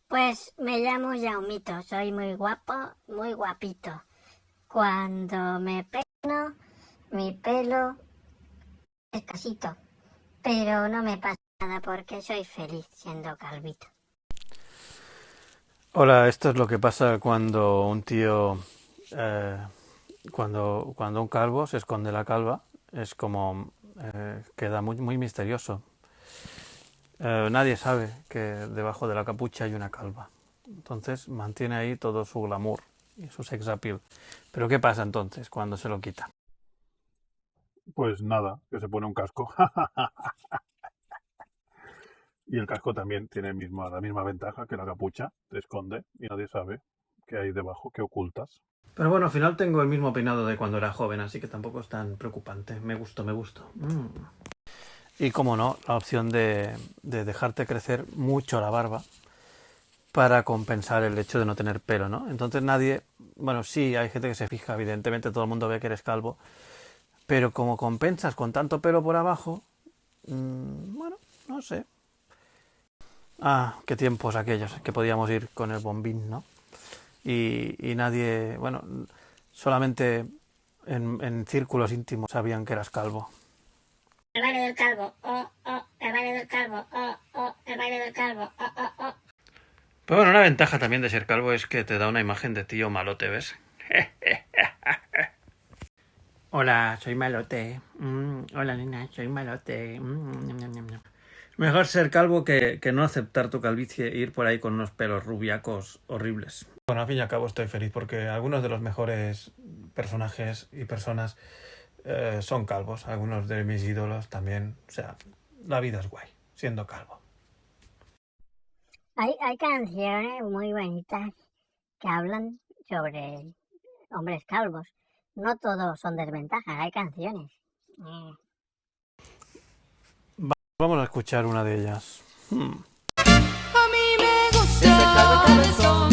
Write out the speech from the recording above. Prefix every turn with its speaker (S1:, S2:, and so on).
S1: Pues me llamo Yaumito, soy muy guapo, muy guapito. Cuando me peino, mi pelo es escasito, pero no me pasa nada porque soy feliz siendo calvito.
S2: Hola, esto es lo que pasa cuando un tío, eh, cuando un calvo se esconde la calva, es como, queda muy misterioso. Nadie sabe que debajo de la capucha hay una calva. Entonces mantiene ahí todo su glamour y su sex appeal. Pero ¿qué pasa entonces cuando se lo quita?
S3: Pues nada, que se pone un casco. Y el casco también tiene la misma ventaja que la capucha. Te esconde y nadie sabe qué hay debajo, qué ocultas.
S2: Pero bueno, al final tengo el mismo peinado de cuando era joven, así que tampoco es tan preocupante. Me gustó, me gustó. Y como no, la opción de dejarte crecer mucho la barba para compensar el hecho de no tener pelo, ¿no? Entonces nadie, bueno, sí, hay gente que se fija, evidentemente todo el mundo ve que eres calvo, pero como compensas con tanto pelo por abajo, bueno, no sé. Ah, qué tiempos aquellos que podíamos ir con el bombín, ¿no? Y nadie, bueno, solamente en círculos íntimos sabían que eras calvo.
S1: El baile del calvo, oh, oh, el baile del calvo, oh, oh, el baile del calvo, oh, oh, oh.
S2: Pero bueno, una ventaja también de ser calvo es que te da una imagen de tío malote, ¿ves? Hola, soy malote. Hola, nena, soy malote. Mejor ser calvo que no aceptar tu calvicie e ir por ahí con unos pelos rubiacos horribles. Bueno, al fin y al cabo estoy feliz porque algunos de los mejores personajes y personas son calvos. Algunos de mis ídolos también. O sea, la vida es guay, siendo calvo.
S1: Hay canciones muy bonitas que hablan sobre hombres calvos. No todos son desventajas, hay canciones.
S2: Vamos a escuchar una de ellas.
S4: A mí me gusta ese calvo cabezón.